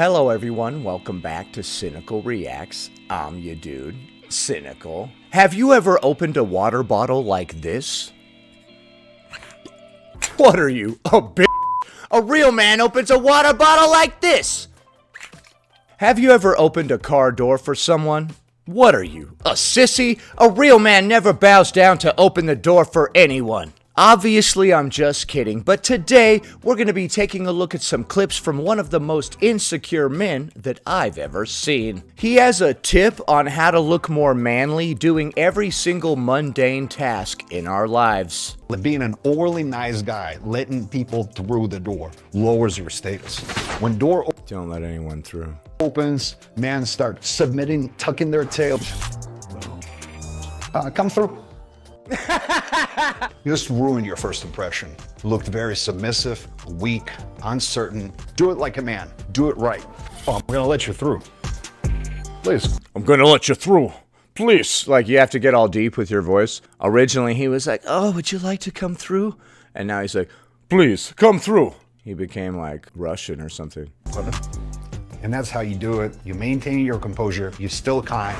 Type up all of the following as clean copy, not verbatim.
Hello everyone, welcome back to Cynical Reacts. I'm your dude, Cynical. Have you ever opened a water bottle like this? What are you, a bitch? A real man opens a water bottle like this! Have you ever opened a car door for someone? What are you, a sissy? A real man never bows down to open the door for anyone. Obviously, I'm just kidding, but today we're going to be taking a look at some clips from one of the most insecure men that I've ever seen. He has a tip on how to look more manly doing every single mundane task in our lives. Being an overly nice guy, letting people through the door, lowers your status. When door Don't let anyone through. opens, men start submitting, tucking their tail. Come through. You just ruined your first impression. Looked very submissive, weak, uncertain. Do it like a man. Do it right. Oh, I'm gonna let you through. Please. I'm gonna let you through. Please. Like, you have to get all deep with your voice. Originally, he was like, oh, would you like to come through? And now he's like, please, come through. He became like Russian or something. And that's how you do it. You maintain your composure. You still kind.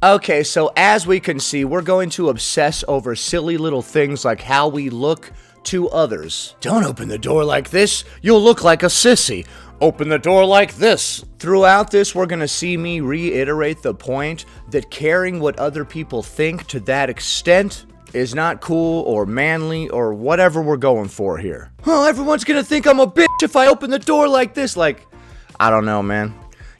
Okay, so as we can see, we're going to obsess over silly little things like how we look to others. Don't open the door like this. You'll look like a sissy. Open the door like this. Throughout this, we're going to see me reiterate the point that caring what other people think to that extent is not cool or manly or whatever we're going for here. Oh, everyone's going to think I'm a bitch if I open the door like this. Like, I don't know, man.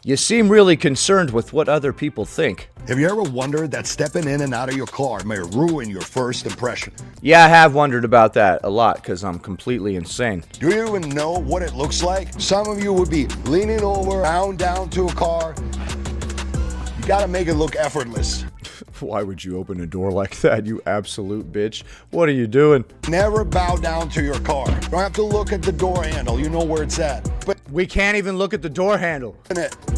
You seem really concerned with what other people think. Have you ever wondered that stepping in and out of your car may ruin your first impression? Yeah, I have wondered about that a lot because I'm completely insane. Do you even know what it looks like? Some of you would be leaning over, bound down to a car. You gotta make it look effortless. Why would you open a door like that, you absolute bitch? What are you doing? Never bow down to your car. You don't have to look at the door handle. You know where it's at. But We can't even look at the door handle.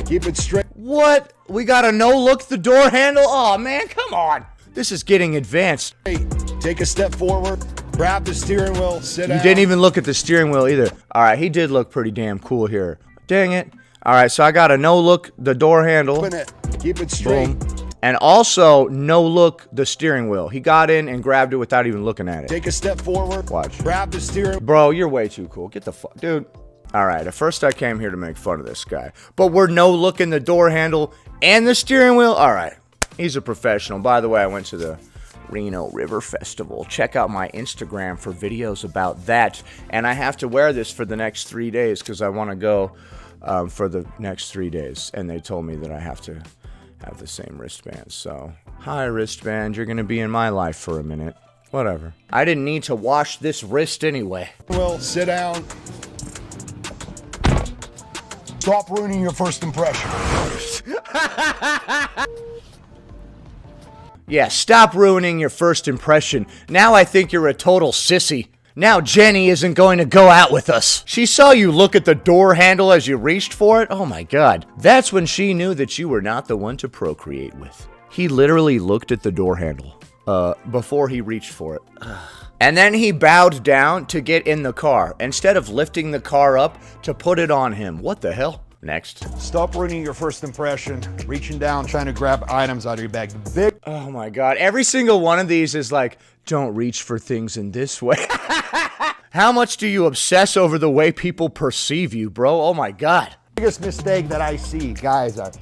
keep it straight. What? We gotta no-look the door handle? Aw, man, come on. This is getting advanced. Take a step forward. Grab the steering wheel. Sit down. You didn't even look at the steering wheel either. All right, he did look pretty damn cool here. Dang it. All right, so I gotta no-look the door handle. Open it. Keep it straight. Boom. And also no-look the steering wheel. He got in and grabbed it without even looking at it. Take a step forward. Watch. Grab the steering. Bro, you're way too cool. Get the fuck, dude. All right, at first I came here to make fun of this guy, but we're no-looking the door handle and the steering wheel. All right, he's a professional. By the way, I went to the Reno River Festival. Check out my Instagram for videos about that. And I have to wear this for the next 3 days because I want to go for the next 3 days. And they told me that I have to have the same wristband. So, hi wristband, you're gonna be in my life for a minute. Whatever. I didn't need to wash this wrist anyway. Well, sit down. Stop ruining your first impression. Yeah, stop ruining your first impression. Now I think you're a total sissy. Now Jenny isn't going to go out with us. She saw you look at the door handle as you reached for it. Oh my God. That's when she knew that you were not the one to procreate with. He literally looked at the door handle before he reached for it. And then he bowed down to get in the car instead of lifting the car up to put it on him. What the hell? Next. Stop ruining your first impression. Reaching down, trying to grab items out of your bag. Oh my God. Every single one of these is like, don't reach for things in this way. How much do you obsess over the way people perceive you, bro? Oh my God. Biggest mistake that I see guys are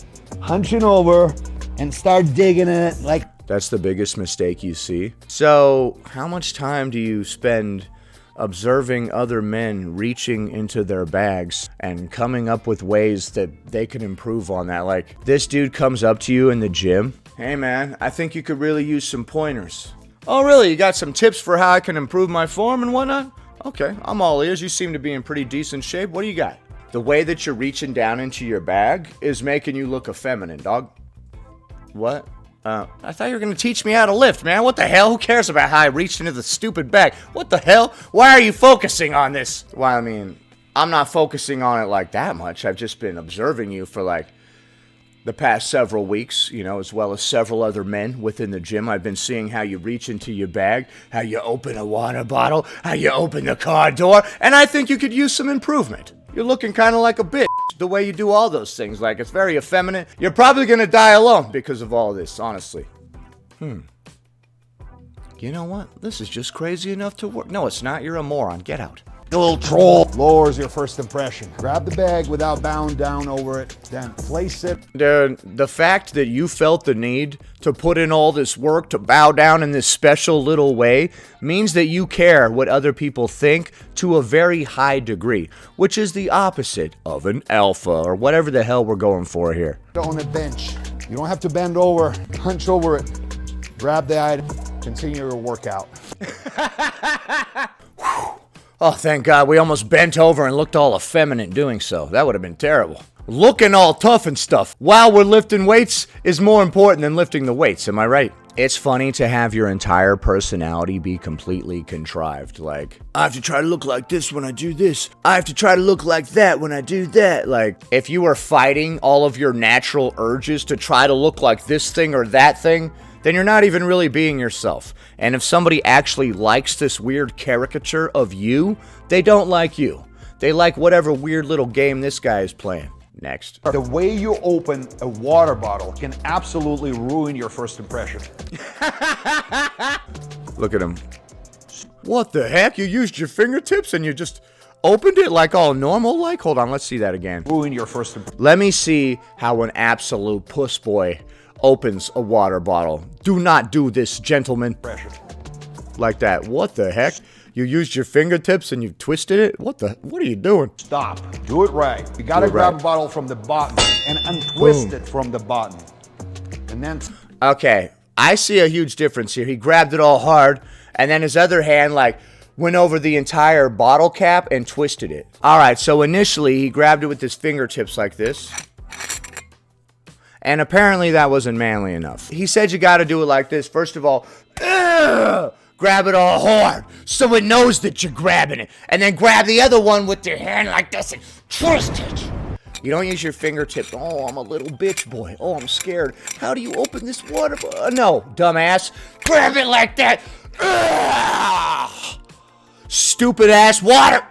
hunching over and start digging it like That's the biggest mistake you see. So, how much time do you spend observing other men reaching into their bags and coming up with ways that they can improve on that? Like, this dude comes up to you in the gym. Hey man, I think you could really use some pointers. Oh really? You got some tips for how I can improve my form and whatnot? Okay, I'm all ears. You seem to be in pretty decent shape. What do you got? The way that you're reaching down into your bag is making you look effeminate, dog. What? I thought you were going to teach me how to lift, man. What the hell? Who cares about how I reached into the stupid bag? What the hell? Why are you focusing on this? Well, I mean, I'm not focusing on it like that much. I've just been observing you for like the past several weeks, you know, as well as several other men within the gym. I've been seeing how you reach into your bag, how you open a water bottle, how you open the car door, and I think you could use some improvement. You're looking kind of like a bitch. The way you do all those things. Like, it's very effeminate. You're probably gonna die alone because of all this, honestly. You know what? This is just crazy enough to work. No, it's not. You're a moron. Get out. You little troll. Lowers your first impression. Grab the bag without bowing down over it, then place it. Dude, the fact that you felt the need to put in all this work to bow down in this special little way means that you care what other people think to a very high degree, which is the opposite of an alpha or whatever the hell we're going for here. On a bench. You don't have to bend over, hunch over it. Grab the item, continue your workout. Oh, thank God, we almost bent over and looked all effeminate doing so. That would have been terrible. Looking all tough and stuff while we're lifting weights is more important than lifting the weights, am I right? It's funny to have your entire personality be completely contrived. Like, I have to try to look like this when I do this. I have to try to look like that when I do that. Like, if you were fighting all of your natural urges to try to look like this thing or that thing, then you're not even really being yourself. And if somebody actually likes this weird caricature of you, they don't like you. They like whatever weird little game this guy is playing. Next. The way you open a water bottle can absolutely ruin your first impression. Look at him. What the heck? You used your fingertips and you just opened it like all normal like? Hold on, let's see that again. Ruin your first impression. Let me see how an absolute puss boy opens a water bottle. Do not do this, gentlemen. Like that. What the heck? You used your fingertips and you twisted it? What are you doing? Stop. Do it right. You gotta grab a bottle from the bottom and untwist it from the bottom. And then... Okay, I see a huge difference here. He grabbed it all hard, and then his other hand, like, went over the entire bottle cap and twisted it. Alright, so initially he grabbed it with his fingertips like this. And apparently that wasn't manly enough. He said you gotta do it like this. First of all, grab it all hard so it knows that you're grabbing it. And then grab the other one with your hand like this and twist it. You don't use your fingertips. Oh, I'm a little bitch boy. Oh, I'm scared. How do you open this water bottle? No, dumbass. Grab it like that. Stupid ass water.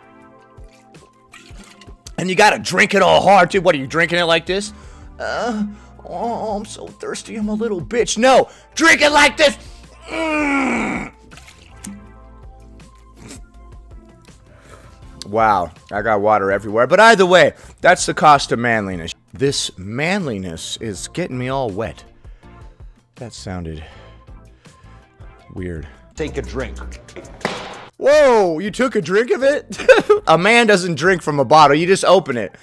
And you gotta drink it all hard too. What, are you drinking it like this? Oh, I'm so thirsty. I'm a little bitch. No, drink it like this. Wow, I got water everywhere. But either way, that's the cost of manliness. This manliness is getting me all wet. That sounded weird. Take a drink. Whoa, you took a drink of it? A man doesn't drink from a bottle. You just open it.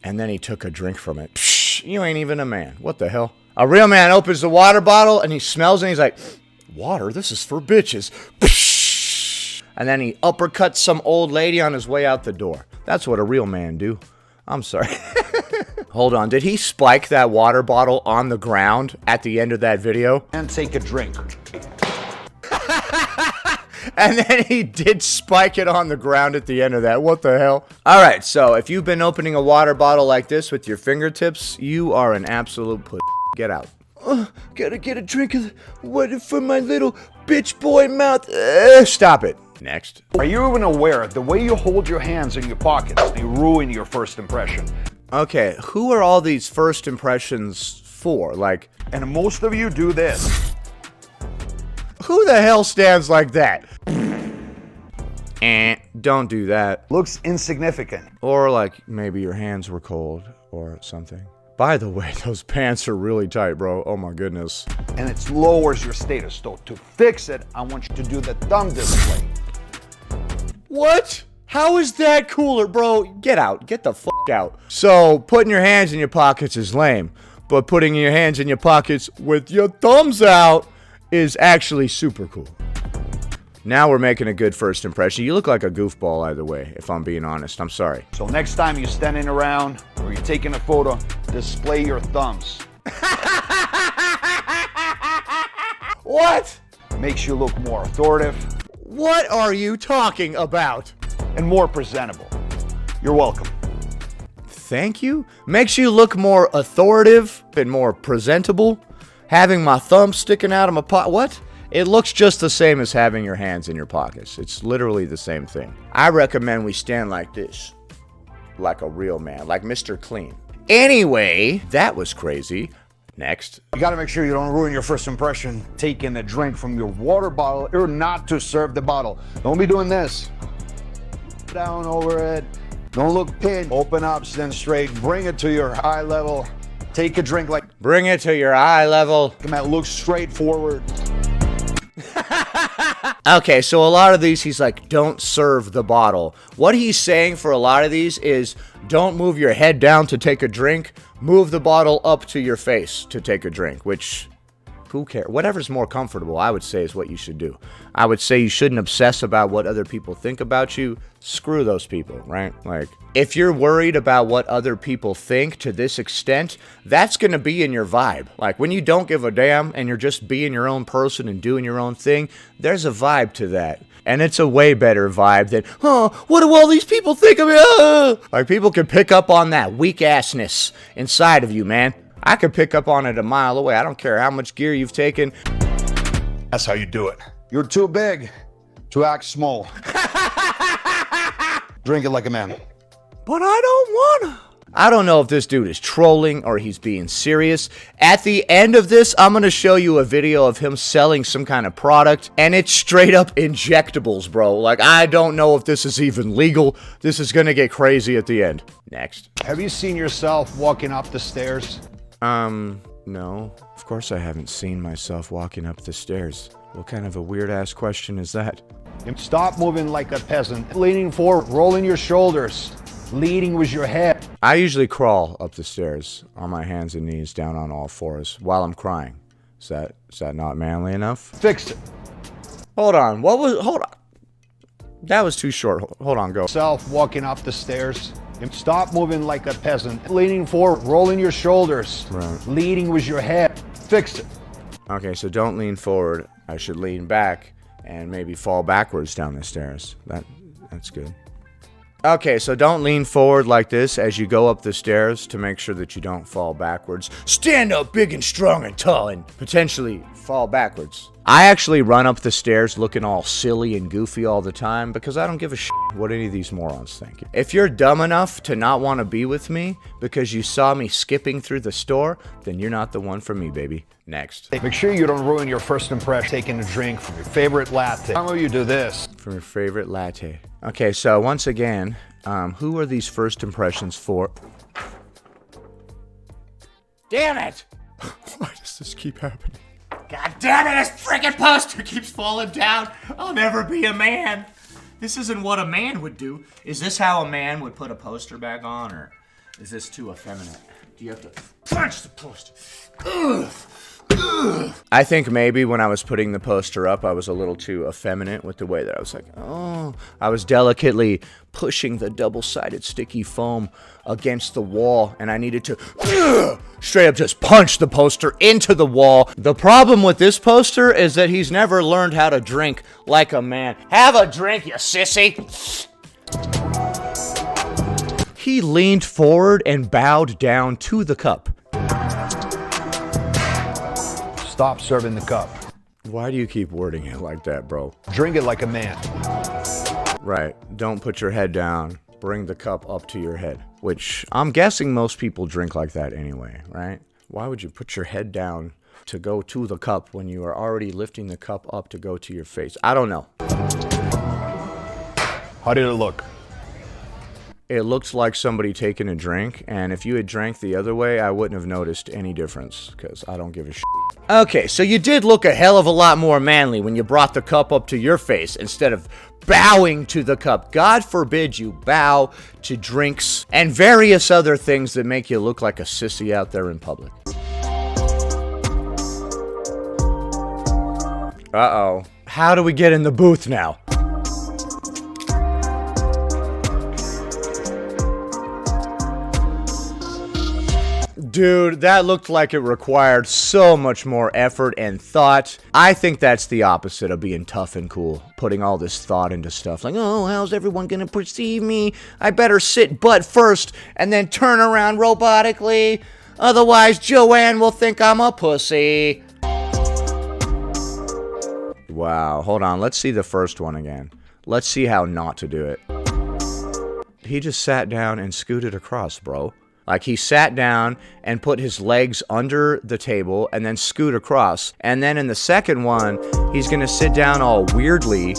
And then he took a drink from it. Psh, you ain't even a man. What the hell? A real man opens the water bottle and he smells it and he's like, water? This is for bitches. Psh. And then he uppercuts some old lady on his way out the door. That's what a real man do. I'm sorry. Hold on. Did he spike that water bottle on the ground at the end of that video? And take a drink. And then he did spike it on the ground at the end of that. What the hell? Alright, so if you've been opening a water bottle like this with your fingertips, you are an absolute pussy. Get out. Gotta get a drink of water from my little bitch boy mouth. Stop it. Next. Are you even aware the way you hold your hands in your pockets may ruin your first impression? Okay, who are all these first impressions for? Like, and most of you do this. Who the hell stands like that? Don't do that. Looks insignificant. Or like maybe your hands were cold or something. By the way, those pants are really tight, bro. Oh my goodness. And it lowers your status. So to fix it, I want you to do the thumb display. What? How is that cooler, bro? Get out. Get the fuck out. So, putting your hands in your pockets is lame. But putting your hands in your pockets with your thumbs out is actually super cool. Now we're making a good first impression. You look like a goofball either way, if I'm being honest. I'm sorry. So next time you're standing around or you're taking a photo, display your thumbs. What? Makes you look more authoritative. What are you talking about? And more presentable. You're welcome. Thank you? Makes you look more authoritative and more presentable? Having my thumb sticking out of my pocket? What? It looks just the same as having your hands in your pockets. It's literally the same thing. I recommend we stand like this. like a real man, like Mr. Clean. Anyway, that was crazy. Next. You gotta make sure you don't ruin your first impression taking a drink from your water bottle or not to serve the bottle. Don't be doing this. Down over it. Don't look pinned. Open up, stand straight. Bring it to your eye level. Take a drink like. Bring it to your eye level. Look straight forward. Okay, so a lot of these, he's like, don't serve the bottle. What he's saying for a lot of these is, don't move your head down to take a drink. Move the bottle up to your face to take a drink, which, who cares? Whatever's more comfortable, I would say, is what you should do. I would say you shouldn't obsess about what other people think about you. Screw those people, right? Like, if you're worried about what other people think to this extent, that's going to be in your vibe. Like, when you don't give a damn and you're just being your own person and doing your own thing, there's a vibe to that. And it's a way better vibe than, oh, what do all these people think of me? Oh! Like, people can pick up on that weak-assness inside of you, man. I could pick up on it a mile away. I don't care how much gear you've taken. That's how you do it. You're too big to act small. Drink it like a man. But I don't wanna. I don't know if this dude is trolling or he's being serious. At the end of this, I'm going to show you a video of him selling some kind of product, and it's straight up injectables, bro. Like, I don't know if this is even legal. This is going to get crazy at the end. Next. Have you seen yourself walking up the stairs? No. Of course I haven't seen myself walking up the stairs. What kind of a weird-ass question is that? Stop moving like a peasant. Leaning forward, rolling your shoulders. Leading with your head. I usually crawl up the stairs on my hands and knees, down on all fours, while I'm crying. Is that not manly enough? Fixed it. Hold on. Hold on. That was too short. Hold on, go. Self walking up the stairs. Stop moving like a peasant. Leaning forward, rolling your shoulders. Right. Leading with your head. Fixed it. Okay, so don't lean forward. I should lean back and maybe fall backwards down the stairs. That's good. Okay, so don't lean forward like this as you go up the stairs to make sure that you don't fall backwards. Stand up big and strong and tall and potentially fall backwards. I actually run up the stairs looking all silly and goofy all the time because I don't give a shit what any of these morons think. If you're dumb enough to not want to be with me because you saw me skipping through the store, then you're not the one for me, baby. Next. Make sure you don't ruin your first impression taking a drink from your favorite latte. Some of you do this. From your favorite latte. Okay, so once again, who are these first impressions for? Damn it! Why does this keep happening? God damn it, this freaking poster keeps falling down. I'll never be a man. This isn't what a man would do. Is this how a man would put a poster back on, or is this too effeminate? Do you have to punch the poster? Ugh. I think maybe when I was putting the poster up, I was a little too effeminate with the way that I was like, oh. I was delicately pushing the double-sided sticky foam against the wall, and I needed to straight up just punch the poster into the wall. The problem with this poster is that he's never learned how to drink like a man. Have a drink, you sissy. He leaned forward and bowed down to the cup. Stop serving the cup. Why do you keep wording it like that, bro? Drink it like a man. Right. Don't put your head down. Bring the cup up to your head. Which, I'm guessing most people drink like that anyway, right? Why would you put your head down to go to the cup when you are already lifting the cup up to go to your face? I don't know. How did it look? It looked like somebody taking a drink, and if you had drank the other way, I wouldn't have noticed any difference, because I don't give a shit. Okay, so you did look a hell of a lot more manly when you brought the cup up to your face instead of bowing to the cup. God forbid you bow to drinks and various other things that make you look like a sissy out there in public. Uh-oh. How do we get in the booth now? Dude, that looked like it required so much more effort and thought. I think that's the opposite of being tough and cool. Putting all this thought into stuff like, oh, how's everyone gonna perceive me? I better sit butt first and then turn around robotically. Otherwise, Joanne will think I'm a pussy. Wow, hold on. Let's see the first one again. Let's see how not to do it. he just sat down and scooted across, bro. Like, he sat down and put his legs under the table and then scoot across. And then in the second one, he's gonna sit down all weirdly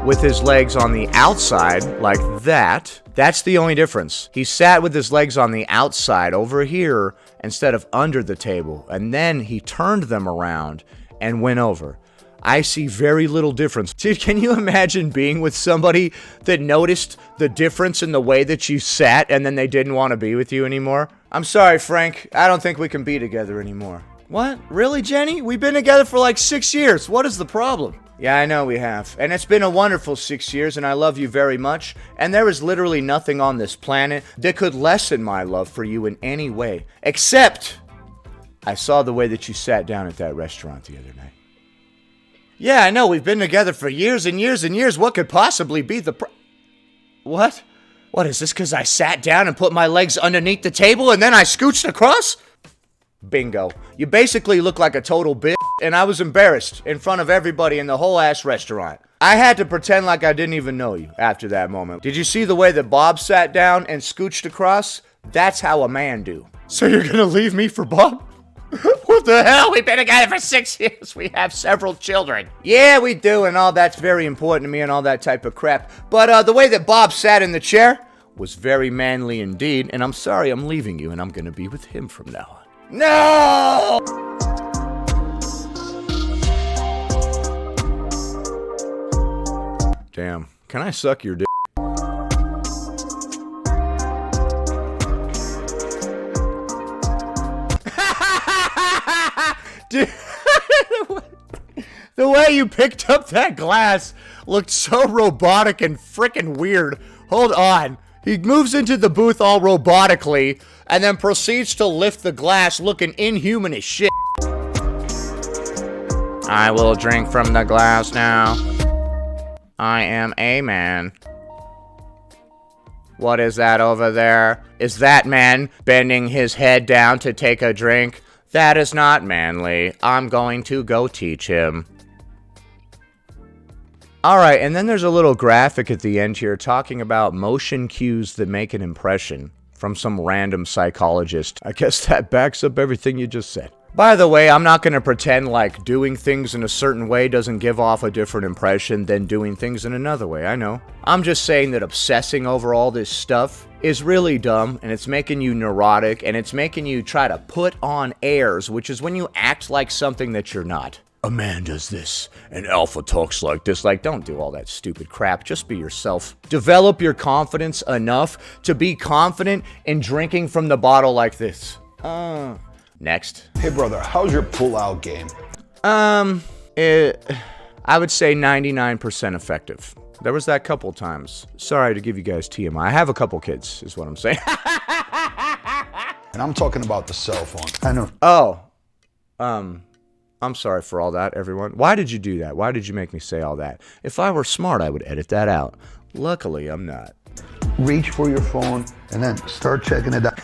with his legs on the outside, like that. That's the only difference. He sat with his legs on the outside over here instead of under the table. And then he turned them around and went over. I see very little difference. Dude, can you imagine being with somebody that noticed the difference in the way that you sat and then they didn't want to be with you anymore? I'm sorry, Frank. I don't think we can be together anymore. What? Really, Jenny? We've been together for like 6 years. What is the problem? Yeah, I know we have. And it's been a wonderful 6 years, and I love you very much. And there is literally nothing on this planet that could lessen my love for you in any way. Except, I saw the way that you sat down at that restaurant the other night. Yeah, I know, we've been together for years and years and years. What could possibly be the What? What, is this because I sat down and put my legs underneath the table and then I scooched across? Bingo. You basically look like a total bitch, and I was embarrassed in front of everybody in the whole ass restaurant. I had to pretend like I didn't even know you after that moment. Did you see the way that Bob sat down and scooched across? That's how a man do. So you're gonna leave me for Bob? What the hell? We've been together for 6 years. We have several children. Yeah, we do, and all that's very important to me and all that type of crap. But the way that Bob sat in the chair was very manly indeed, and I'm sorry I'm leaving you, and I'm gonna be with him from now on. No! Damn. Can I suck your dick? Dude, the way you picked up that glass looked so robotic and frickin' weird. Hold on. He moves into the booth all robotically and then proceeds to lift the glass looking inhuman as shit. I will drink from the glass now. I am a man. What is that over there? Is that man bending his head down to take a drink? That is not manly. I'm going to go teach him. Alright, and then there's a little graphic at the end here talking about motion cues that make an impression from some random psychologist. I guess that backs up everything you just said. By the way, I'm not going to pretend like doing things in a certain way doesn't give off a different impression than doing things in another way, I know. I'm just saying that obsessing over all this stuff is really dumb, and it's making you neurotic, and it's making you try to put on airs, which is when you act like something that you're not. A man does this, and alpha talks like this. Like, don't do all that stupid crap. Just be yourself. Develop your confidence enough to be confident in drinking from the bottle like this. Next. Hey, brother, how's your pull-out game? I would say 99% effective. There was that couple times. Sorry to give you guys TMI. I have a couple kids, is what I'm saying. And I'm talking about the cell phone. I know. Oh. I'm sorry for all that, everyone. Why did you do that? Why did you make me say all that? If I were smart, I would edit that out. Luckily, I'm not. Reach for your phone and then start checking it out.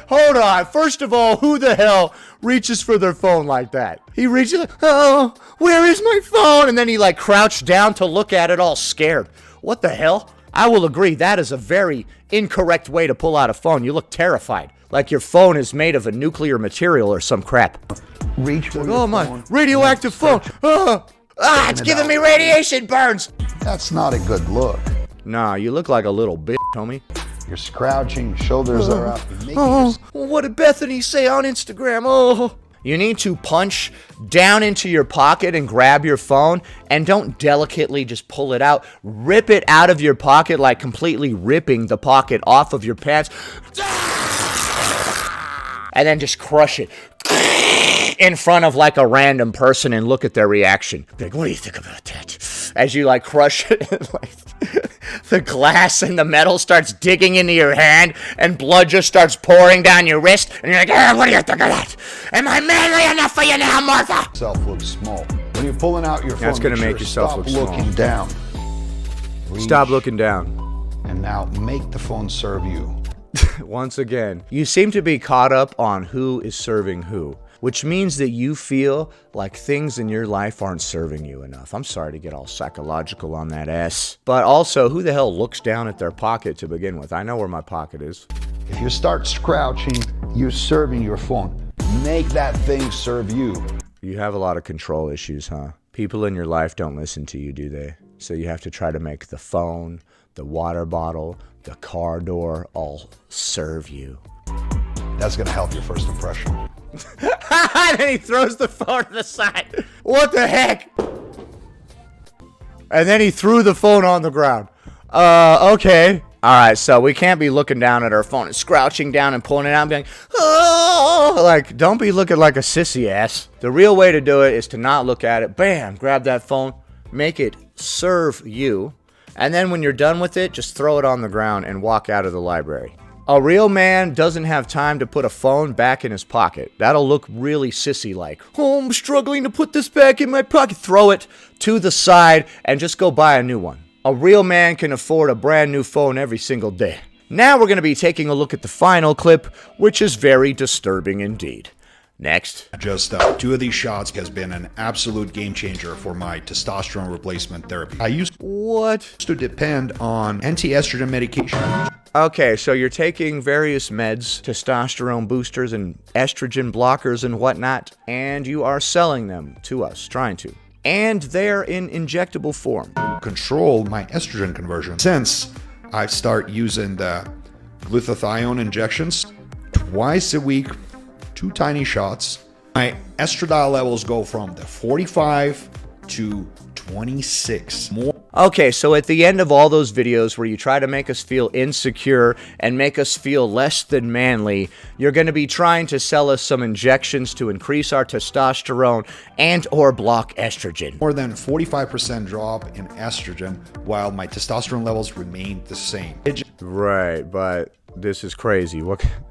Hold on. First of all, who the hell reaches for their phone like that? He reaches like, oh, where is my phone? And then he like crouched down to look at it all scared. What the hell? I will agree, that is a very incorrect way to pull out a phone. You look terrified. Like your phone is made of a nuclear material or some crap. Reach for your Oh my, phone. radioactive phone. It's giving me radiation burns. That's not a good look. Nah, you look like a little bitch, homie. You're scrouching, shoulders are up. You're making Oh, what did Bethany say on Instagram? Oh. You need to punch down into your pocket and grab your phone, and don't delicately just pull it out. Rip it out of your pocket, like completely ripping the pocket off of your pants. And then just crush it in front of like a random person and look at their reaction. Be like, what do you think about that? As you like crush it, like the glass and the metal starts digging into your hand and blood just starts pouring down your wrist. And you're like, what do you think of that? Am I manly enough for you now, Martha? Yourself looks small. When you're pulling out your phone, That's gonna make yourself look small. Stop looking down. Stop looking down. And now make the phone serve you. Once again, you seem to be caught up on who is serving who. which means that you feel like things in your life aren't serving you enough. I'm sorry to get all psychological on that ass. But also, who the hell looks down at their pocket to begin with? I know where my pocket is. If you start crouching, you're serving your phone. Make that thing serve you. You have a lot of control issues, huh? People in your life don't listen to you, do they? So you have to try to make the phone, the water bottle, the car door all serve you. That's gonna help your first impression. And then he throws the phone to the side. What the heck? And then he threw the phone on the ground. Okay. All right, so we can't be looking down at our phone and scrouching down and pulling it out and being, oh, like, don't be looking like a sissy ass. The real way to do it is to not look at it. Bam, grab that phone, make it serve you. And then when you're done with it, just throw it on the ground and walk out of the library. A real man doesn't have time to put a phone back in his pocket. That'll look really sissy-like. Oh, I'm struggling to put this back in my pocket. Throw it to the side and just go buy a new one. A real man can afford a brand new phone every single day. Now we're going to be taking a look at the final clip, which is very disturbing indeed. Next. Just 2 of these shots has been an absolute game changer for my testosterone replacement therapy. I used to depend on anti-estrogen medication. Okay, so you're taking various meds, testosterone boosters and estrogen blockers and whatnot, and you are selling them to us, trying to. And they're in injectable form. Control my estrogen conversion. Since I start using the glutathione injections twice a week, 2 tiny shots, my estradiol levels go from the 45 to 26. Okay, so at the end of all those videos where you try to make us feel insecure and make us feel less than manly, you're going to be trying to sell us some injections to increase our testosterone and or block estrogen. More than 45% drop in estrogen while my testosterone levels remain the same. Right, but this is crazy.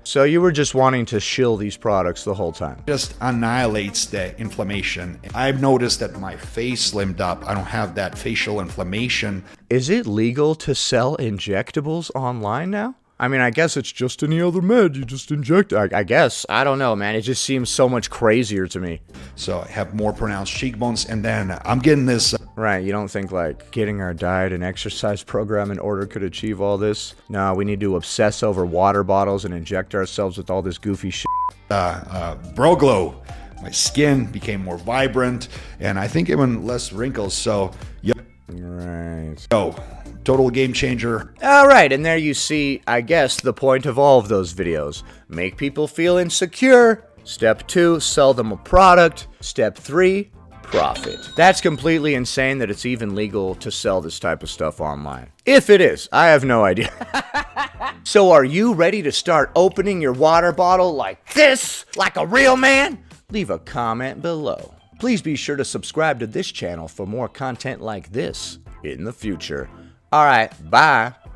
So you were just wanting to shill these products the whole time? Just annihilates the inflammation. I've noticed that my face slimmed up. I don't have that facial inflammation. Is it legal to sell injectables online now? I mean, I guess it's just any other med. You just inject it. I guess. I don't know, man. It just seems so much crazier to me. So I have more pronounced cheekbones, and then I'm getting this. Right, you don't think like getting our diet and exercise program in order could achieve all this? No, we need to obsess over water bottles and inject ourselves with all this goofy shit. Bro glow. My skin became more vibrant, and I think even less wrinkles. So, yep. Right. Yo, total game changer. All right, and there you see, I guess, the point of all of those videos. Make people feel insecure. Step 2, sell them a product. Step 3, profit. That's completely insane that it's even legal to sell this type of stuff online. If it is, I have no idea. So are you ready to start opening your water bottle like this, like a real man? Leave a comment below. Please be sure to subscribe to this channel for more content like this in the future. All right, bye.